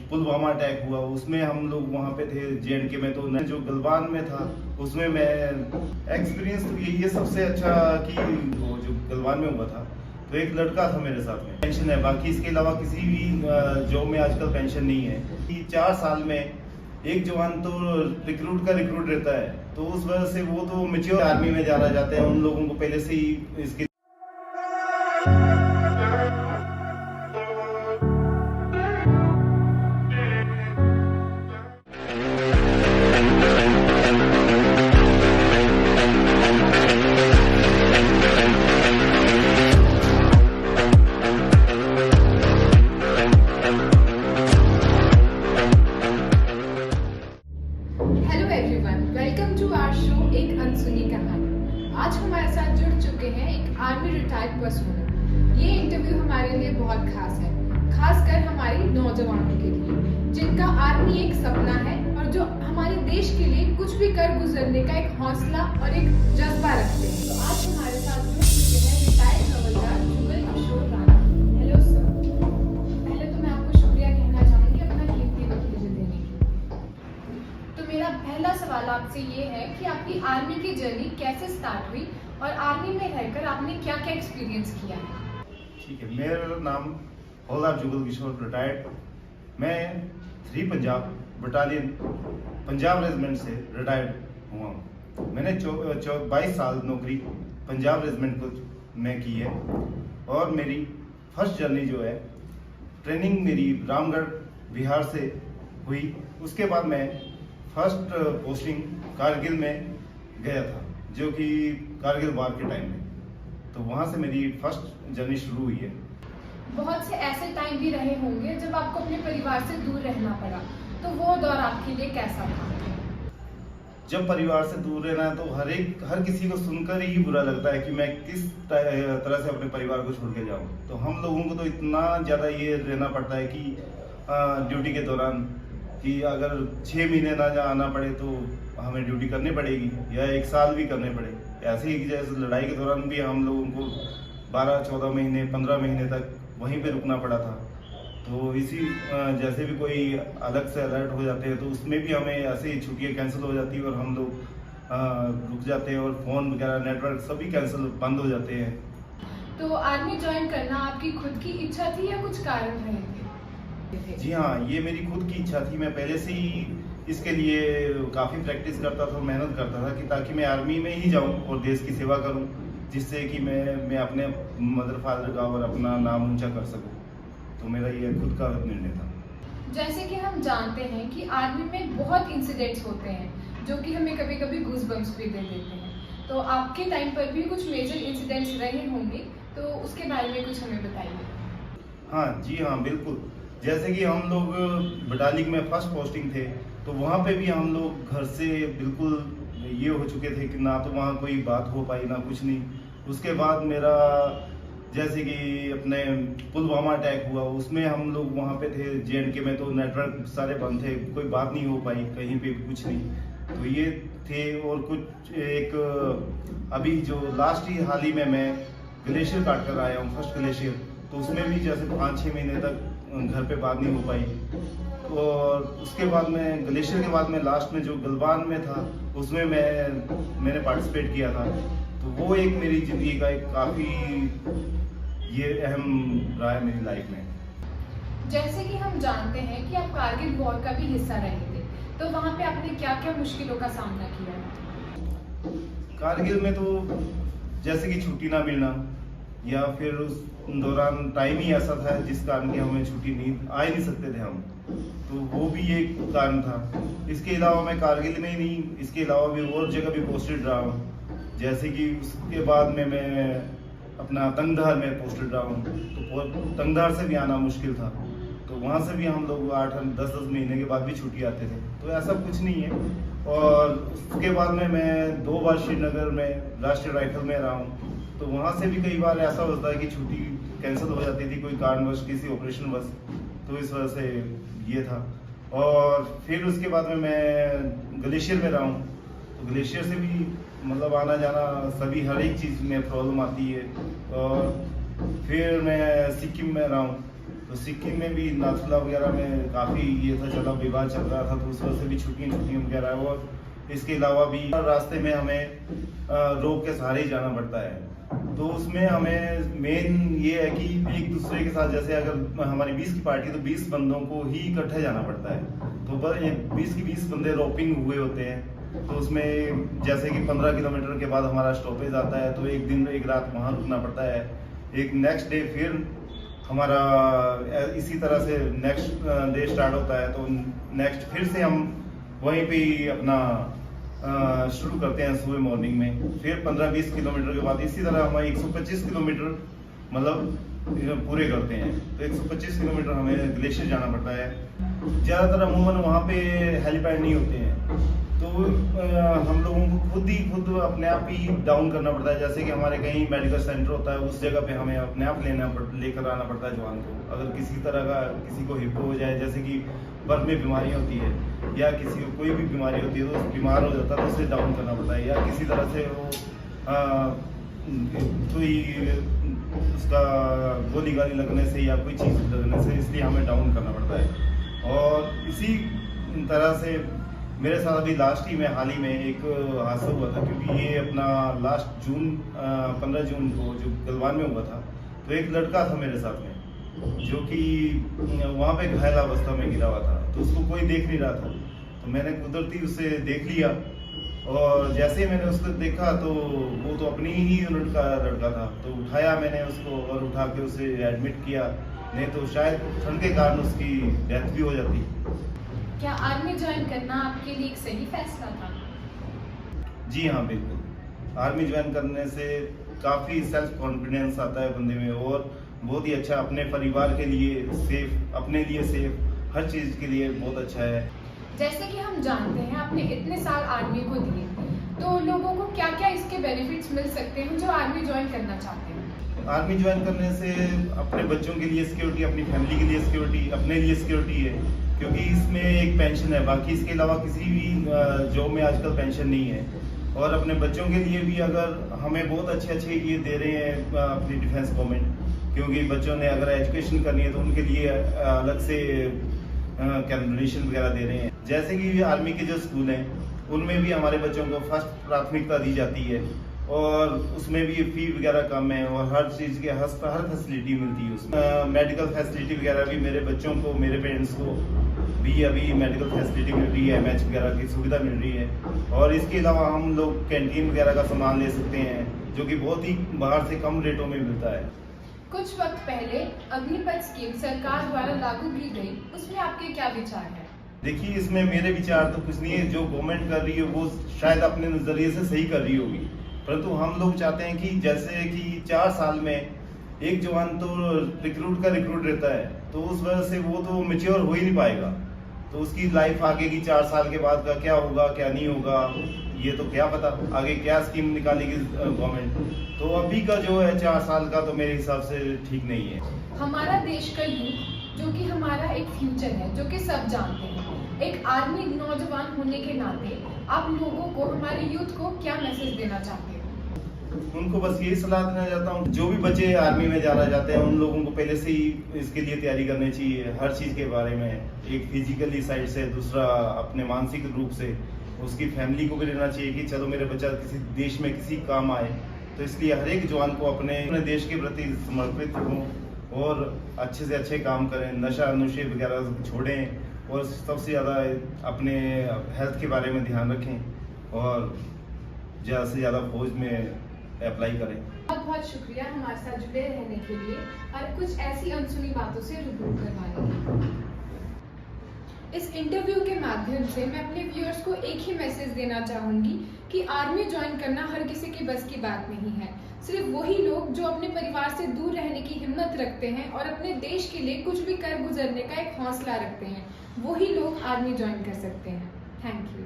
Pulwama attack हुआ उसमें हम लोग वहाँ पे थे JNK में, तो जो गलवान में था उसमें मैं एक्सपीरियंस तो ये सबसे अच्छा कि वो जो गलवान में हुआ था तो एक लड़का था मेरे साथ में, पेंशन है, बाकी इसके अलावा किसी भी जॉब में आजकल पेंशन नहीं है कि 4 साल में एक जवान तो रिक्रूट रहता है, तो उस वजह से वो तो मैच्योर आर्मी में जाना चाहते हैं, उन लोगों को पहले से ही इसके hello everyone, welcome to our show एक अनसुनी कहानी। आज हमारे साथ जुड़ चुके हैं एक आर्मी रिटायर्ड पर्सन। ये इंटरव्यू हमारे लिए बहुत खास है, खासकर हमारी नौजवानों के लिए जिनका आर्मी एक सपना है और जो हमारे देश के लिए कुछ भी कर गुजरने का एक हौसला और एक जज्बा रखते हैं। तो आज हमारे साथ जुड़ चुके हैं रिटायर्ड हवलदार जुगल किशोर राणा। हेलो सर, पहले तो मैं आपको शुक्रिया कहना चाहूंगी अपना कीमती वक्त मुझे देने के। तो मेरा पहला सवाल आपसे ये है कि आपकी आर्मी की जर्नी कैसे स्टार्ट हुई और आर्मी में रहकर आपने क्या क्या एक्सपीरियंस किया है? ठीक है, मेरा नाम हवलदार जुगल किशोर रिटायर्ड, मैं 3 पंजाब बटालियन पंजाब रेजिमेंट से रिटायर्ड हुआ हूँ। मैंने 22 साल नौकरी पंजाब रेजिमेंट को में की है और मेरी फर्स्ट जर्नी जो है ट्रेनिंग मेरी रामगढ़ बिहार से हुई। उसके बाद मैं फर्स्ट पोस्टिंग कारगिल में गया था, जो कि कारगिल वार के टाइम में, तो वहाँ से मेरी फर्स्ट जर्नी शुरू हुई है। बहुत से ऐसे टाइम भी रहे होंगे जब आपको अपने परिवार से दूर रहना पड़ा, तो वो दौर आपके लिए कैसा था? जब परिवार से दूर रहना है तो हर किसी को सुनकर ही बुरा लगता है कि मैं किस तरह से अपने परिवार को छोड़ के जाऊं। तो हम लोगों को तो इतना ज़्यादा ये रहना पड़ता है कि ड्यूटी के दौरान कि अगर 6 महीने ना आना पड़े तो हमें ड्यूटी करनी पड़ेगी या 1 साल भी करने पड़े। ऐसे ही जैसे लड़ाई के दौरान भी हम लोगों को 12-14 महीने 15 महीने तक वहीं पे रुकना पड़ा था। तो इसी जैसे भी कोई अलग से अलर्ट हो जाते हैं तो उसमें भी हमें ऐसे ही छुट्टियाँ कैंसिल हो जाती है और हम लोग रुक जाते हैं और फ़ोन वगैरह नेटवर्क सभी कैंसिल बंद हो जाते हैं। तो आर्मी ज्वाइन करना आपकी खुद की इच्छा थी या कुछ कारण रहे थे? जी हाँ, ये मेरी खुद की इच्छा थी। मैं पहले से ही इसके लिए काफ़ी प्रैक्टिस करता था, मेहनत करता था कि ताकि मैं आर्मी में ही जाऊँ और देश की सेवा करूँ, जिससे कि मैं अपने मदर फादर का और अपना नाम ऊंचा कर सकूँ। तो मेरा ये खुद का निर्णय था। जैसे कि हम जानते हैं कि आर्मी में बहुत इंसिडेंट्स होते हैं जो कि हमें कभी कभी गूज़बम्प्स भी दे देते हैं, तो आपके टाइम पर भी कुछ मेजर इंसिडेंट्स रहे होंगे, तो उसके बारे में कुछ हमें बताइए। हाँ जी हाँ, बिल्कुल। जैसे कि हम लोग बटालियन में फर्स्ट पोस्टिंग थे, तो वहाँ पे भी हम लोग घर से बिल्कुल ये हो चुके थे कि ना तो वहाँ कोई बात हो पाई ना कुछ नहीं। उसके बाद मेरा जैसे कि अपने पुलवामा अटैक हुआ उसमें हम लोग वहाँ पे थे JNK में, तो नेटवर्क सारे बंद थे, कोई बात नहीं हो पाई कहीं पे कुछ नहीं। तो ये थे और कुछ एक अभी जो लास्ट ही हाल ही में मैं ग्लेशियर काट कर आया हूँ, फर्स्ट ग्लेशियर, तो उसमें भी जैसे 5-6 महीने तक घर पे बात नहीं हो पाई। और उसके बाद में ग्लेशियर के बाद में लास्ट में जो गलवान में था उसमें मैंने पार्टिसिपेट किया था। तो वो एक मेरी ज़िंदगी का एक काफ़ी ये अहम रहा है मेरी लाइफ में। जैसे कि हम जानते हैं कि आप कारगिल वॉर का भी हिस्सा रहे थे, तो वहाँ पे आपने क्या क्या मुश्किलों का सामना किया है? कारगिल में तो जैसे कि छुट्टी ना मिलना या फिर उस दौरान टाइम ही ऐसा था जिस कारण कि हमें छुट्टी नहीं आ ही नहीं सकते थे हम, तो वो भी एक कारण था। इसके अलावा मैं कारगिल में ही नहीं, इसके अलावा भी और जगह भी पोस्टेड रहा हूँ। जैसे कि उसके बाद में मैं अपना तंगधार में पोस्टेड रहा हूँ, तो तंगधार से भी आना मुश्किल था, तो वहाँ से भी हम लोग 8-10 महीने के बाद भी छुट्टी आते थे, तो ऐसा कुछ नहीं है। और उसके बाद में मैं 2 बार श्रीनगर में राष्ट्रीय राइफल में रहा हूँ, तो वहाँ से भी कई बार ऐसा होता है कि छुट्टी कैंसिल हो जाती थी कोई कारणवश, किसी ऑपरेशन बस, तो इस वजह से ये था। और फिर उसके बाद में मैं ग्लेशियर में रहा हूँ, तो ग्लेशियर से भी मतलब आना जाना सभी हर एक चीज़ में प्रॉब्लम आती है। और फिर मैं सिक्किम में रहा हूँ, तो सिक्किम में भी नाथुला वगैरह में काफ़ी ये था चला विवाद चल रहा था, तो उस वजह से भी छुट्टियाँ वगैरह। और इसके अलावा भी रास्ते में हमें रोड के सहारे ही जाना पड़ता है। तो उसमें हमें मेन ये है कि एक दूसरे के साथ, जैसे अगर हमारी 20 की पार्टी तो 20 बंदों को ही इकट्ठे जाना पड़ता है। तो 20 की 20 बंदे रोपिंग हुए होते हैं। तो उसमें जैसे कि 15 किलोमीटर के बाद हमारा स्टॉपेज आता है, तो एक दिन एक रात वहाँ रुकना पड़ता है। एक नेक्स्ट डे फिर हमारा इसी तरह से नेक्स्ट डे स्टार्ट होता है, तो नेक्स्ट फिर से हम वहीं पे अपना शुरू करते हैं सुबह मॉर्निंग में। फिर 15-20 किलोमीटर के बाद इसी तरह हमें 125 किलोमीटर मतलब पूरे करते हैं। तो 125 किलोमीटर हमें ग्लेशियर जाना पड़ता है। ज़्यादातर अमूमन वहाँ पे हेलीपैड नहीं होते हैं, तो हम लोगों को खुद अपने आप ही डाउन करना पड़ता है। जैसे कि हमारे कहीं मेडिकल सेंटर होता है, उस जगह पे हमें अपने आप लेकर आना पड़ता है जवान को। अगर किसी तरह का किसी को हिप्पो हो जाए, जैसे कि बर्फ में बीमारी होती है या किसी को कोई भी बीमारी होती है, तो बीमार हो जाता है तो उसे डाउन करना पड़ता है। या किसी तरह से वो कोई उसका गोली गाली लगने से या कोई चीज़ लगने से, इसलिए हमें डाउन करना पड़ता है। और इसी तरह से मेरे साथ अभी लास्ट ही में हाल ही में एक हादसा हुआ था, क्योंकि ये अपना लास्ट 15 जून को जो गलवान में हुआ था, तो एक लड़का था मेरे साथ में जो कि वहाँ पे घायल अवस्था में गिरा हुआ था। तो उसको कोई देख नहीं रहा था, तो मैंने कुदरती उसे देख लिया। और जैसे ही मैंने उसको देखा तो वो तो अपनी ही यूनिट का लड़का था, तो उठाया मैंने उसको और उठा के उसे एडमिट किया, नहीं तो शायद ठंड के कारण उसकी डेथ भी हो जाती। क्या आर्मी ज्वाइन करना आपके लिए एक सही फैसला था? जी हाँ, बिल्कुल। आर्मी ज्वाइन करने से काफ़ी सेल्फ कॉन्फिडेंस आता है बंदे में, और बहुत ही अच्छा, अपने परिवार के लिए सेफ, अपने लिए सेफ, हर चीज़ के लिए बहुत अच्छा है। जैसे कि हम जानते हैं आपने इतने साल आर्मी को दिए, तो लोगों को क्या क्या इसके बेनिफिट्स मिल सकते हैं जो आर्मी ज्वाइन करना चाहते हैं? आर्मी ज्वाइन करने से अपने बच्चों के लिए सिक्योरिटी, अपनी फैमिली के लिए सिक्योरिटी, अपने लिए सिक्योरिटी है, क्योंकि इसमें एक पेंशन है। बाकी इसके अलावा किसी भी जॉब में आजकल पेंशन नहीं है। और अपने बच्चों के लिए भी अगर हमें बहुत अच्छे ये दे रहे हैं अपनी डिफेंस गवर्नमेंट, क्योंकि बच्चों ने अगर एजुकेशन करनी है तो उनके लिए अलग से कैलकुलेशन वगैरह दे रहे हैं। जैसे कि आर्मी के जो स्कूल हैं उनमें भी हमारे बच्चों को फर्स्ट प्राथमिकता दी जाती है, और उसमें भी फी वगैरह कम है, और हर चीज़ के हर फैसिलिटी मिलती है उसमें। मेडिकल फैसिलिटी वगैरह भी मेरे बच्चों को, मेरे पेरेंट्स को भी अभी मेडिकल फैसिलिटी मिल रही है, एमएच वगैरह की सुविधा मिल रही है। और इसके अलावा हम लोग कैंटीन वगैरह का सामान ले सकते हैं, जो कि बहुत ही बाहर से कम रेटों में मिलता है। कुछ वक्त पहले अग्निपथ स्कीम सरकार द्वारा लागू की गई, उसमें आपके क्या विचार हैं? देखिए, इसमें मेरे विचार तो कुछ नहीं है। जो गवर्नमेंट कर रही है वो शायद अपने नज़रिए से सही कर रही होगी, परंतु हम लोग चाहते हैं कि जैसे कि 4 साल में एक जवान तो रिक्रूट रहता है, तो उस वजह से वो तो मैच्योर हो ही नहीं पाएगा। तो उसकी लाइफ आगे की 4 साल के बाद का क्या होगा क्या नहीं होगा, ये तो क्या पता आगे क्या स्कीम निकालेगी गवर्नमेंट। तो अभी का जो है 4 साल का, तो मेरे हिसाब से ठीक नहीं है। हमारा देश का यूथ जो कि हमारा एक फ्यूचर है, जो कि सब जानते हैं, एक आर्मी नौजवान होने के नाते आप लोगों को, हमारे यूथ को क्या मैसेज देना चाहते हैं? उनको बस यही सलाह देना चाहता हूँ, जो भी बच्चे आर्मी में जाना चाहते हैं उन लोगों को पहले से ही इसके लिए तैयारी करनी चाहिए, हर चीज़ के बारे में। एक फिजिकली साइड से, दूसरा अपने मानसिक रूप से, उसकी फैमिली को भी लेना चाहिए कि चलो मेरे बच्चा किसी देश में किसी काम आए। तो इसलिए हर एक जवान को अपने देश के प्रति समर्पित हों और अच्छे से अच्छे काम करें, नशा नुशे वगैरह छोड़ें, और सबसे ज़्यादा अपने हेल्थ के बारे में ध्यान रखें, और ज़्यादा से ज़्यादा फौज में अप्लाई करें। बहुत बहुत शुक्रिया हमारे साथ जुड़े रहने के लिए और कुछ ऐसी अनसुनी बातों से रूबरू करवाने के लिए। इस इंटरव्यू के माध्यम से मैं अपने व्यूअर्स को एक ही मैसेज देना चाहूँगी कि आर्मी ज्वाइन करना हर किसी के बस की बात नहीं है। सिर्फ वही लोग जो अपने परिवार से दूर रहने की हिम्मत रखते हैं और अपने देश के लिए कुछ भी कर गुजरने का एक हौसला रखते हैं, वही लोग आर्मी ज्वाइन कर सकते हैं। Thank you.